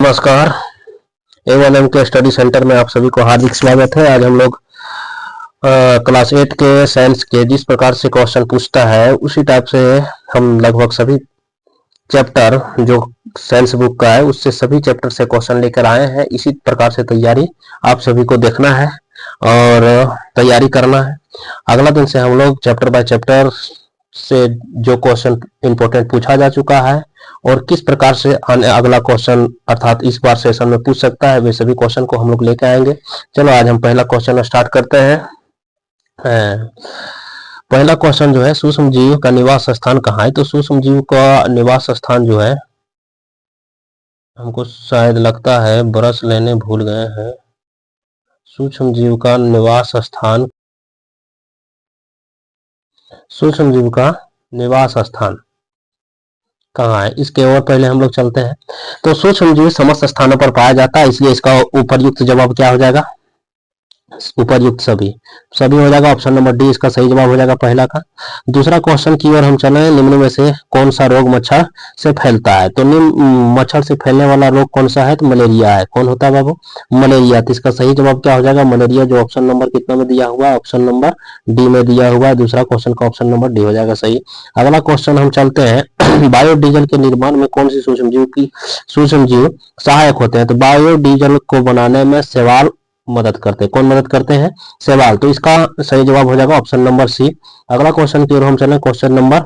नमस्कार। A1M के study centre में आप सभी को हार्दिक स्वागत है। आज हम लोग क्लास 8 के साइंस के जिस प्रकार से क्वेश्चन पूछता है उसी टाइप से हम लगभग सभी चैप्टर जो साइंस बुक का है उससे सभी चैप्टर से क्वेश्चन लेकर आए हैं। इसी प्रकार से तैयारी आप सभी को देखना है और तैयारी करना है। अगला दिन से हम लोग चैप्टर बाय चैप्टर से जो क्वेश्चन इंपॉर्टेंट पूछा जा चुका है और किस प्रकार से अगला क्वेश्चन अर्थात इस बार सेशन में पूछ सकता है वे सभी क्वेश्चन को हम लोग लेके आएंगे। चलो आज हम पहला क्वेश्चन स्टार्ट करते हैं। पहला क्वेश्चन जो है, सूक्ष्म जीव का निवास स्थान कहाँ है? तो सूक्ष्म जीव का निवास स्थान जो है, हमको शायद लगता है ब्रश लेने भूल गए हैं। सूक्ष्म जीव का निवास स्थान, सूक्ष्म जीव का निवास स्थान कहाँ है, इसके और पहले हम लोग चलते हैं। तो सूक्ष्म जीव समस्त स्थानों पर पाया जाता है, इसलिए इसका उपरयुक्त जवाब क्या हो जाएगा? उपरयुक्त सभी सभी हो जाएगा। ऑप्शन नंबर डी इसका सही जवाब हो जाएगा पहला का। दूसरा क्वेश्चन की ओर हम चले, निम्न में से कौन सा रोग मच्छर से फैलता है? तो मच्छर से फैलने वाला रोग कौन सा है? तो मलेरिया है। कौन होता है बाबू? मलेरिया। तो इसका सही जवाब क्या हो जाएगा? मलेरिया, जो ऑप्शन नंबर कितना में दिया हुआ है? ऑप्शन नंबर डी में दिया हुआ है। दूसरा क्वेश्चन का ऑप्शन नंबर डी हो जाएगा सही। अगला क्वेश्चन हम चलते हैं, बायोडीजल के निर्माण में कौन सी सूक्ष्म जीव सहायक होते हैं? तो बायोडीजल को बनाने में शैवाल मदद करते हैं। कौन मदद करते हैं? शैवाल। तो इसका सही जवाब हो जाएगा ऑप्शन नंबर सी। अगला क्वेश्चन की ओर हम चलें, क्वेश्चन नंबर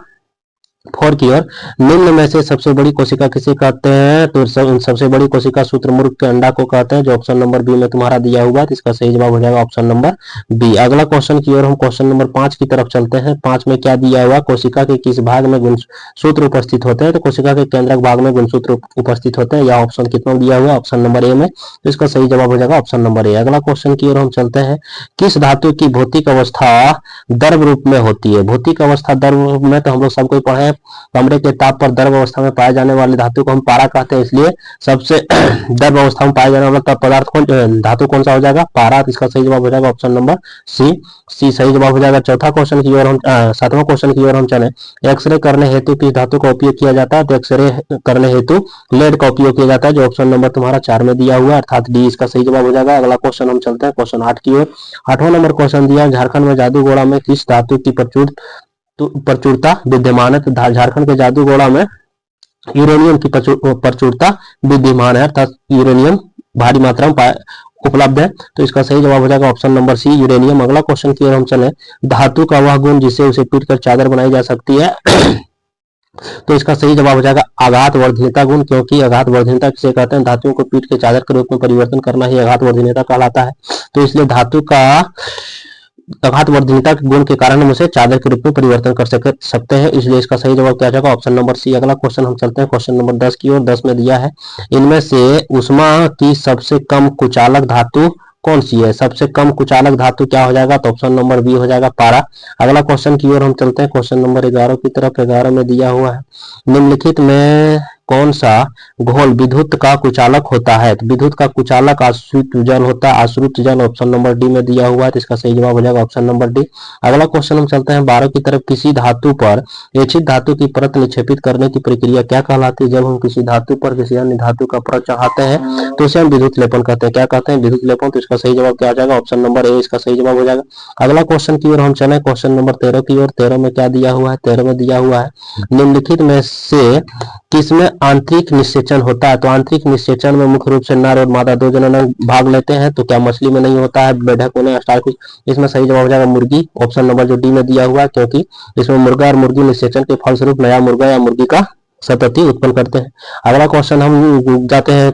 4 की ओर, निम्न में से सबसे बड़ी कोशिका किसे कहते हैं? तो सबसे बड़ी कोशिका शुतुरमुर्ग के अंडा को कहते हैं, जो ऑप्शन नंबर बी में तुम्हारा दिया हुआ है। तो इसका सही जवाब हो जाएगा ऑप्शन नंबर बी। अगला क्वेश्चन की ओर हम क्वेश्चन नंबर 5 की तरफ चलते हैं। 5 में क्या दिया हुआ? कोशिका के किस भाग में गुणसूत्र उपस्थित होते हैं? तो कोशिका के केंद्रक भाग में गुणसूत्र उपस्थित होते हैं। यह ऑप्शन कितना दिया हुआ है? ऑप्शन नंबर ए में। तो इसका सही जवाब हो जाएगा ऑप्शन नंबर ए। अगला क्वेश्चन की ओर हम चलते हैं, किस धातु की भौतिक अवस्था द्रव रूप में होती है? भौतिक अवस्था द्रव रूप में तो हम लोग सबको पढ़े, कमरे के ताप पर द्रव अवस्था में पाए जाने वाली धातु को हम पारा कहते हैं, इसलिए सबसे द्रव अवस्था में पाए जाने वाला पदार्थ कौन, धातु कौन सा हो जाएगा? पारा। इसका सही जवाब हो जाएगा ऑप्शन नंबर सी। सी सही जवाब हो जाएगा। चौथा क्वेश्चन की ओर हम 7वां क्वेश्चन की ओर हम चले, एक्सरे करने हेतु किस धातु का उपयोग किया जाता है? तो एक्सरे करने हेतु लेड का उपयोग किया जाता है, जो ऑप्शन नंबर तुम्हारा 4 में दिया हुआ है, अर्थात डी इसका सही जवाब हो जाएगा। अगला क्वेश्चन हम चलते हैं क्वेश्चन 8 की ओर। 8वां नंबर क्वेश्चन दिया, झारखंड में जादूगोड़ा में किस धातु की प्रचुरता विद्यमान है? तो झारखंड के जादूगोड़ा में यूरेनियम की प्रचुरता विद्यमान है, अर्थात यूरेनियम भारी मात्रा में उपलब्ध है। तो इसका सही जवाब हो जाएगा ऑप्शन नंबर सी, यूरेनियम। अगला क्वेश्चन की ओर हम चले, धातु का वह गुण जिससे उसे पीटकर चादर बनाई जा सकती है? तो इसका सही जवाब हो जाएगा आघात वर्धनीयता गुण, क्योंकि आघात वर्धनीयता किसे कहते हैं? धातुओं को पीट के चादर के रूप में परिवर्तन करना ही आघात वर्धनीयता कहलाता है। तो इसलिए धातु का आघात वर्धनीयता के गुण के हम उसे चादर के रूप में परिवर्तन कर सकते हैं, इसलिए इसका सही जवाब क्या जाएगा? Option number C. अगला क्वेश्चन हम चलते हैं क्वेश्चन नंबर 10 की ओर। 10 में दिया है, इनमें से ऊष्मा की सबसे कम कुचालक धातु कौन सी है? सबसे कम कुचालक धातु क्या हो जाएगा? तो ऑप्शन नंबर बी हो जाएगा पारा। अगला क्वेश्चन की ओर हम चलते हैं क्वेश्चन नंबर 11 की तरफ। 11 में दिया हुआ है, निम्नलिखित में कौन सा घोल विद्युत का कुचालक होता है? तो विद्युत का कुचालक आश्रित जल होता है, आश्रित जल ऑप्शन नंबर डी में दिया हुआ है। तो इसका सही जवाब हो जाएगा ऑप्शन नंबर डी। अगला क्वेश्चन हम चलते हैं 12 की तरफ, किसी धातु पर एचिड धातु की परत निक्षेपित करने की प्रक्रिया क्या कहलाती है? जब हम किसी धातु पर किसी अन्य धातु का परत चढ़ाते हैं तो उसे हम विद्युत लेपन कहते हैं। क्या कहते हैं? विद्युत लेपन। तो इसका सही जवाब क्या आ जाएगा? ऑप्शन नंबर ए इसका सही जवाब हो जाएगा। अगला क्वेश्चन की ओर हम चले, क्वेश्चन नंबर 13 की ओर। 13 में क्या दिया हुआ है? 13 में दिया हुआ है, निम्नलिखित में से किसमें आंतरिक निषेचन होता है? तो आंतरिक निषेचन में मुख्य रूप से नर और मादा दो जनन भाग लेते हैं। तो क्या मछली में नहीं होता है? मेढक में, स्टारफिश? इसमें सही जवाब हो जाएगा मुर्गी, ऑप्शन नंबर जो डी में दिया हुआ है, क्योंकि इसमें मुर्गा और मुर्गी निषेचन के फलस्वरूप नया मुर्गा या मुर्गी का संतति उत्पन्न करते हैं। अगला क्वेश्चन हम जाते हैं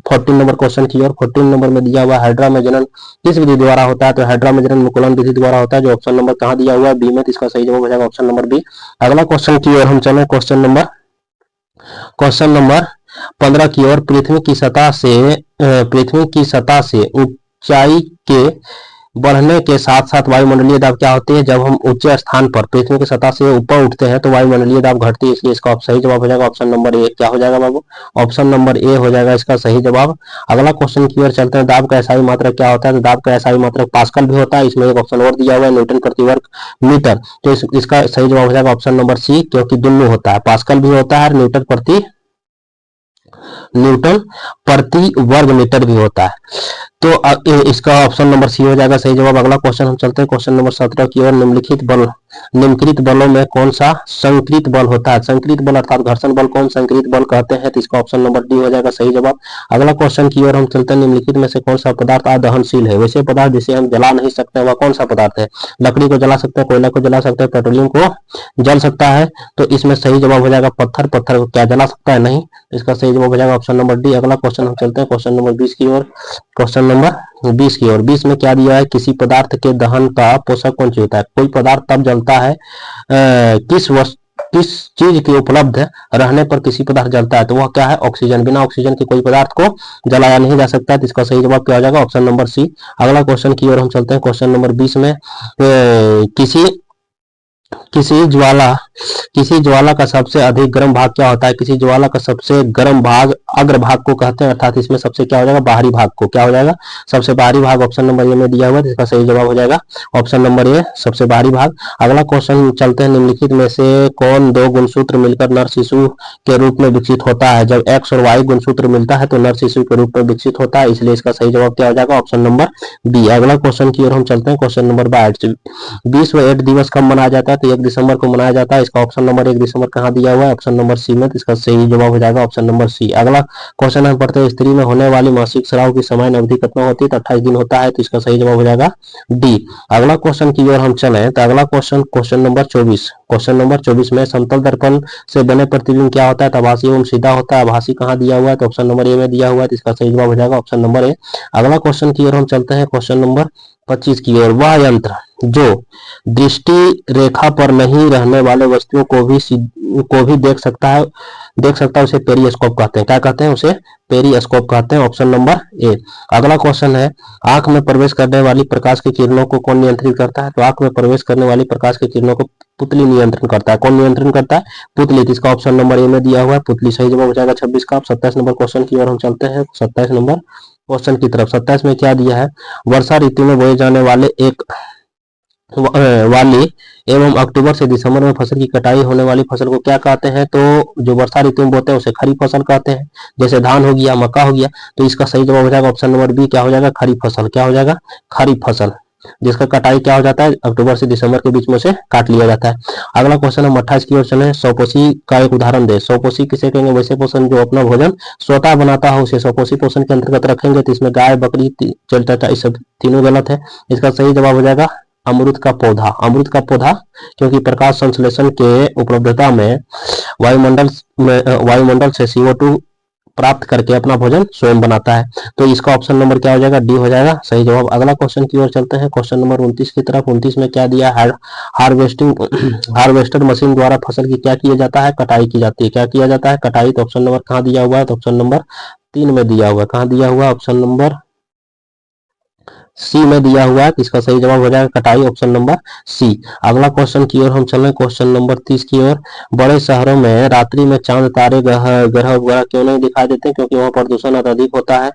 14 नंबर क्वेश्चन की ओर। 14 नंबर में दिया हुआ, हाइड्रा में जनन किस विधि द्वारा होता है? तो हाइड्रा में जनन मुकुलन विधि द्वारा होता है, जो ऑप्शन नंबर कहाँ दिया हुआ है? बी में। तो इसका सही जवाब हो जाएगा ऑप्शन नंबर बी। अगला क्वेश्चन की ओर हम चले, क्वेश्चन नंबर 15 की ओर। पृथ्वी की सतह से ऊंचाई के बढ़ने के साथ साथ वायुमंडलीय दाब क्या होती है? जब हम ऊंचे स्थान पर पृथ्वी की सतह से ऊपर उठते हैं तो वायुमंडलीय दाब घटती है, इसलिए इसका सही जवाब हो जाएगा ऑप्शन नंबर ए। क्या हो जाएगा बाबू? ऑप्शन नंबर ए हो जाएगा इसका सही जवाब। अगला क्वेश्चन की ओर चलते हैं, दाब का एसआई मात्रक क्या होता है? तो दाब का एसआई मात्रक पास्कल भी होता है, इसमें एक ऑप्शन और दिया हुआ है न्यूटन प्रति वर्ग मीटर। तो इसका सही जवाब हो जाएगा ऑप्शन नंबर सी, क्योंकि दोनों होता है, पास्कल भी होता है और न्यूटन प्रति न्यूटन प्रति वर्ग मीटर भी होता है। तो इसका ऑप्शन नंबर सी हो जाएगा सही जवाब। अगला क्वेश्चन हम चलते हैं क्वेश्चन नंबर 17 की ओर। निम्नलिखित बलों में कौन सा संकृत बल होता है? संकृत बल अर्थात घर्षण बल कौन संकृत बल कहते हैं? तो इसका ऑप्शन नंबर डी हो जाएगा सही जवाब। अगला क्वेश्चन की ओर हम चलते हैं। निम्नलिखित में से कौन सा पदार्थ अदहनशील है? वैसे पदार्थ जिसे हम जला नहीं सकते वह कौन सा पदार्थ है? लकड़ी को जला सकते हैं, कोयला को जला सकते हैं, पेट्रोलियम को जल सकता है। तो इसमें सही जवाब हो जाएगा पत्थर। पत्थर को क्या जला सकता है? नहीं। इसका सही जवाब हो जाएगा ऑप्शन नंबर डी। अगला क्वेश्चन हम चलते हैं क्वेश्चन नंबर 20 की ओर। क्वेश्चन नंबर 20 की ओर। 20 में क्या दिया है? किसी पदार्थ के दहन का पोषक कौन सी होता है? कोई पदार्थ तब जलता है किस चीज के उपलब्ध रहने पर किसी पदार्थ जलता है? तो वह क्या है? ऑक्सीजन। बिना ऑक्सीजन के कोई पदार्थ को जलाया नहीं जा सकता है। तो इसका सही जवाब क्या हो जाएगा? Option number C. अगला क्वेश्चन की ओर हम चलते हैं। क्वेश्चन नंबर 20 में किसी ज्वाला का सबसे अधिक गर्म भाग क्या होता है? किसी ज्वाला का सबसे गर्म भाग अग्रभाग को कहते हैं, अर्थात इसमें सबसे क्या हो जाएगा? बाहरी भाग को क्या हो जाएगा? सबसे बाहरी भाग। ऑप्शन नंबर ए में दिया हुआ है, इसका सही जवाब हो जाएगा ऑप्शन नंबर ए, सबसे बाहरी भाग। अगला क्वेश्चन चलते हैं। निम्नलिखित में से कौन दो गुणसूत्र मिलकर नर शिशु के रूप में विकसित होता है? जब एक्स और वाई गुणसूत्र मिलता है तो नर शिशु के रूप में विकसित होता है, इसलिए इसका सही जवाब क्या हो जाएगा? Option number B. अगला क्वेश्चन की ओर हम चलते हैं। Question number 22। विश्व एड्स दिवस कब मनाया जाता है? तो 1 दिसंबर को मनाया जाता है। इसका ऑप्शन नंबर 1 दिसंबर कहाँ दिया हुआ है? ऑप्शन नंबर सी में। तो इसका सही जवाब हो जाएगा ऑप्शन नंबर सी। अगला क्वेश्चन हम पढ़ते हैं। स्त्री में होने वाली मासिक स्राव की समान अवधि कितना होती है? तो 28 दिन होता है। तो इसका सही जवाब हो जाएगा डी। अगला क्वेश्चन की ओर हम चले तो अगला क्वेश्चन नंबर 24। क्वेश्चन नंबर 24 में समतल दर्पण से बने प्रतिबिंब क्या होता है? तो आभासी एवं सीधा होता है। आभासी कहाँ दिया हुआ है? तो ऑप्शन नंबर ए में दिया हुआ है। तो इसका सही जवाब हो जाएगा ऑप्शन नंबर ए। अगला क्वेश्चन की ओर हम चलते हैं। क्वेश्चन नंबर 25 की ओर। वह यंत्र जो दृष्टि रेखा पर नहीं रहने वाले वस्तुओं को भी देख सकता है उसे पेरिस्कोप कहते हैं। क्या कहते हैं? उसे पेरिस्कोप कहते हैं। Option number A. अगला क्वेश्चन है। आंख में प्रवेश करने वाली प्रकाश की किरणों को कौन नियंत्रित करता है? तो आंख में प्रवेश करने वाली प्रकाश की किरणों को पुतली नियंत्रण करता है। कौन नियंत्रण करता है? पुतली। तो इसका ऑप्शन नंबर ए में दिया हुआ है पुतली। सही जवाब हो जाएगा 26 का। 27 नंबर क्वेश्चन की ओर हम चलते हैं। 27 नंबर क्वेश्चन की तरफ। 27 में क्या दिया है? वर्षा ऋतु में बोए जाने वाले वाली एवं अक्टूबर से दिसंबर में फसल की कटाई होने वाली फसल को क्या कहते हैं? तो जो वर्षा ऋतु में बोते हैं उसे खरीफ फसल कहते हैं। जैसे धान हो गया, मक्का हो गया। तो इसका सही जवाब हो जाएगा ऑप्शन नंबर बी। क्या हो जाएगा? खरीफ फसल। क्या हो जाएगा? खरीफ फसल, जिसका कटाई क्या हो जाता है? अक्टूबर से दिसंबर के बीच में से काट लिया जाता है। अगला क्वेश्चन हम 28 की ओर चले। स्वपोषी का एक उदाहरण दे। स्वपोषी किसे कहेंगे? वैसे पोषण जो अपना भोजन स्वतः बनाता हो उसे स्वपोषी पोषण के अंतर्गत रखेंगे। तो इसमें गाय, बकरी, चलता इस सब तीनों गलत है। इसका सही जवाब हो जाएगा अमरूद का पौधा। अमरूद का पौधा क्योंकि प्रकाश संश्लेषण के उपलब्धता में वायुमंडल से CO2 प्राप्त करके अपना भोजन स्वयं बनाता है। तो इसका ऑप्शन नंबर क्या हो जाएगा? डी हो जाएगा सही जवाब। अगला क्वेश्चन की ओर चलते हैं। क्वेश्चन नंबर 29 की तरफ। 29 में क्या दिया है? हार्वेस्टर मशीन द्वारा फसल की क्या किया जाता है? कटाई की जाती है। क्या किया जाता है? कटाई। तो ऑप्शन नंबर कहाँ दिया हुआ है? तो ऑप्शन नंबर 3 में दिया हुआ है। कहाँ दिया हुआ है? ऑप्शन नंबर सी में दिया हुआ है। इसका सही जवाब हो जाएगा कटाई। Option number C. अगला क्वेश्चन की ओर हम चलें। क्वेश्चन नंबर 30 की ओर। बड़े शहरों में रात्रि में चांद, तारे, ग्रह वगैरह क्यों नहीं दिखाई देते? क्योंकि वहां प्रदूषण अधिक होता है,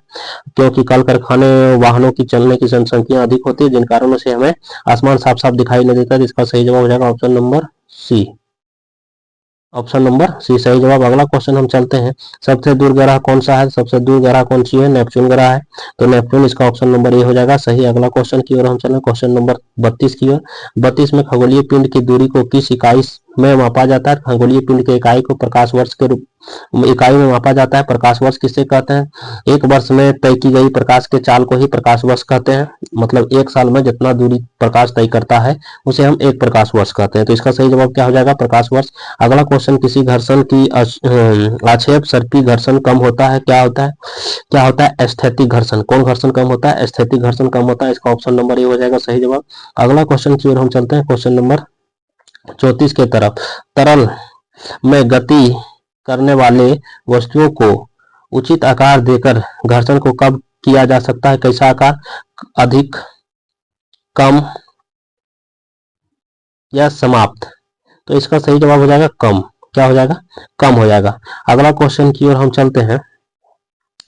क्योंकि कल कारखाने, वाहनों की चलने की जनसंख्या अधिक होती है, जिन कारणों से हमें आसमान साफ साफ दिखाई नहीं देता। इसका सही जवाब हो जाएगा option number C. Option number C सही जवाब। अगला क्वेश्चन हम चलते हैं। सबसे दूर ग्रह कौन सा है? सबसे दूर ग्रह कौन सी है? नेपच्यून ग्रह है। तो नेपच्यून, इसका ऑप्शन नंबर ए हो जाएगा सही। अगला क्वेश्चन की ओर हम चलें। क्वेश्चन नंबर 32 की ओर। 32 में खगोलीय पिंड की दूरी को किस इकाई में मापा जाता है? खगोलीय पिंड के इकाई को प्रकाश वर्ष के रूप इकाई में मापा जाता है। प्रकाश वर्ष किससे कहते हैं? एक वर्ष में तय की गई प्रकाश के चाल को ही प्रकाश वर्ष कहते हैं। मतलब एक साल में जितना दूरी प्रकाश तय करता है उसे हम एक प्रकाश वर्ष कहते हैं। तो इसका सही जवाब क्या हो जाएगा? प्रकाश वर्ष। अगला क्वेश्चन। किसी घर्षण की आक्षेप सर्पी घर्षण कम होता है। क्या होता है? क्या होता है? स्थैतिक घर्षण। कौन घर्षण कम होता है? स्थैतिक घर्षण कम होता है। इसका ऑप्शन नंबर ए हो जाएगा सही जवाब। अगला क्वेश्चन की ओर हम चलते हैं। क्वेश्चन नंबर 34 के तरफ। तरल में गति करने वाले वस्तुओं को उचित आकार देकर घर्षण को कब किया जा सकता है? कैसा आकार? अधिक, कम या समाप्त? तो इसका सही जवाब हो जाएगा कम। क्या हो जाएगा? कम हो जाएगा। अगला क्वेश्चन की ओर हम चलते हैं।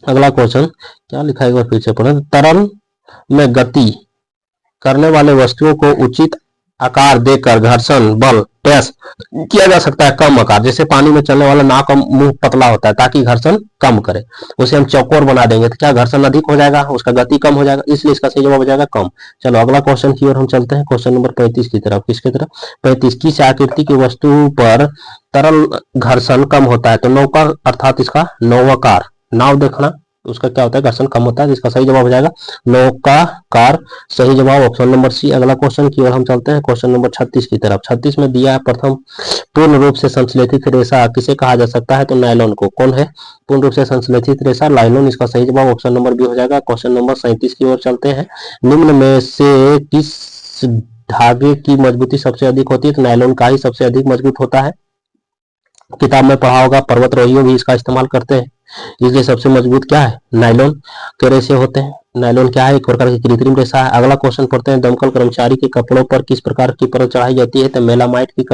अगला क्वेश्चन क्या लिखा है एक बार फिर से पढ़ें। तरल में गति करने वाले वस्तुओं को उचित आकार देकर घर्षण बल प्रयास किया जा सकता है कम आकार, जैसे पानी में चलने वाला नाव का मुंह पतला होता है ताकि घर्षण कम करे, उसे हम चौकोर बना देंगे तो क्या घर्षण अधिक हो जाएगा, उसका गति कम हो जाएगा, इसलिए इसका सही जवाब हो जाएगा कम। चलो अगला क्वेश्चन की ओर हम चलते हैं, क्वेश्चन नंबर 35 की तरफ। किसके तरफ? 35। किस आकृति की वस्तु पर तरल घर्षण कम होता है? तो नौका अर्थात इसका नौकार, नाव देखना उसका क्या होता है, घर्षण कम होता है, इसका सही जवाब हो जाएगा नौकाकार। सही जवाब ऑप्शन नंबर सी। अगला क्वेश्चन की ओर हम चलते हैं, क्वेश्चन नंबर 36 की तरफ। 36 में दिया है प्रथम पूर्ण रूप से संश्लेषित रेशा किसे कहा जा सकता है? तो नायलॉन को। कौन है पूर्ण रूप से संश्लेषित रेशा? नायलॉन। इसका सही जवाब ऑप्शन नंबर बी हो जाएगा। क्वेश्चन नंबर 37 की ओर चलते हैं। निम्न में से किस धागे की मजबूती सबसे अधिक होती है? तो नायलॉन का ही सबसे अधिक मजबूत होता है। किताब में पढ़ा होगा, पर्वतारोहियों भी इसका इस्तेमाल करते हैं, इसलिए सबसे मजबूत क्या है? नायलॉन के रेशे होते हैं। नायलॉन क्या है? एक प्रकार की कृत्रिम रेशा है। अगला क्वेश्चन पढ़ते हैं, दमकल कर्मचारी के कपड़ों पर किस प्रकार की परत चढ़ाई जाती है? तो मेलामाइट की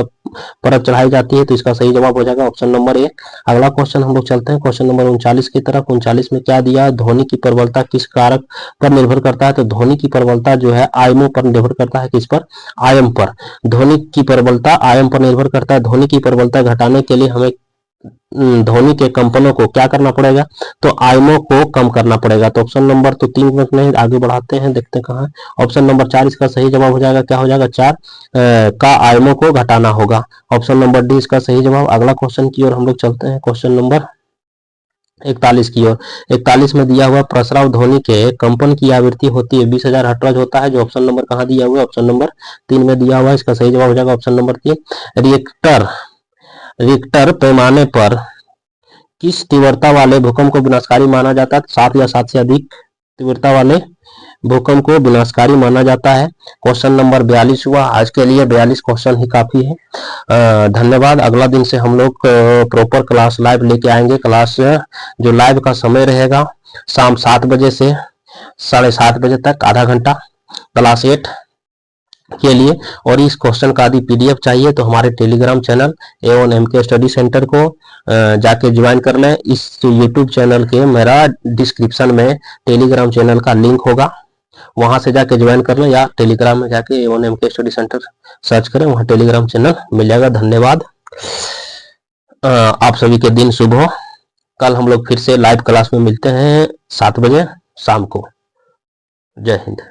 परत चढ़ाई जाती है, तो इसका सही जवाब हो जाएगा ऑप्शन नंबर ए। अगला क्वेश्चन हम लोग चलते हैं, क्वेश्चन नंबर 39 की तरफ। 39 में क्या दिया? ध्वनि की प्रबलता किस कारक पर निर्भर करता है? तो ध्वनि की प्रबलता जो है आयमों पर निर्भर करता है। किस पर? आयम पर। ध्वनि की प्रबलता आयम पर निर्भर करता है। ध्वनि की प्रबलता घटाने के लिए हमें ध्वनि के कंपनों को क्या करना पड़ेगा? तो आयमों को कम करना पड़ेगा। तो ऑप्शन नंबर तो 3 में नहीं, आगे बढ़ाते हैं, देखते हैं कहाँ है। ऑप्शन नंबर 4 इसका सही जवाब हो जाएगा। क्या हो जाएगा? 4 का आयमों को घटाना होगा। ऑप्शन नंबर डी इसका सही जवाब। अगला क्वेश्चन की ओर हम लोग चलते हैं, क्वेश्चन नंबर 41 की ओर। 41 में दिया हुआ प्रस्राव ध्वनि के कंपन की आवृत्ति होती है 20,000 हर्ट्ज होता है, जो ऑप्शन नंबर कहाँ दिया हुआ है? ऑप्शन नंबर 3 में दिया हुआ है। इसका सही जवाब हो जाएगा ऑप्शन नंबर 3। रिक्टर पैमाने पर किस तीव्रता वाले भूकंप को विनाशकारी माना जाता है? 7 या 7 से अधिक तीव्रता वाले भूकंप को विनाशकारी माना जाता है। क्वेश्चन नंबर 42 हुआ। आज के लिए 42 क्वेश्चन ही काफी है। धन्यवाद। अगला दिन से हम लोग प्रॉपर क्लास लाइव लेके आएंगे। क्लास जो लाइव का समय रहेगा शाम 7 बजे से 7:30 बजे तक, आधा घंटा क्लास 8 के लिए। और इस क्वेश्चन का यदि पीडीएफ चाहिए तो हमारे Telegram channel A1 MK study centre को जाके ज्वाइन कर लें। इस यूट्यूब चैनल के मेरा डिस्क्रिप्शन में टेलीग्राम चैनल का लिंक होगा, वहां से जाके ज्वाइन कर लें, या टेलीग्राम में जाके A1 MK study centre search करें, वहां टेलीग्राम चैनल मिल जाएगा। धन्यवाद। आप सभी के दिन शुभ हो। कल हम लोग फिर से लाइव क्लास में मिलते हैं 7 बजे शाम को। जय हिंद।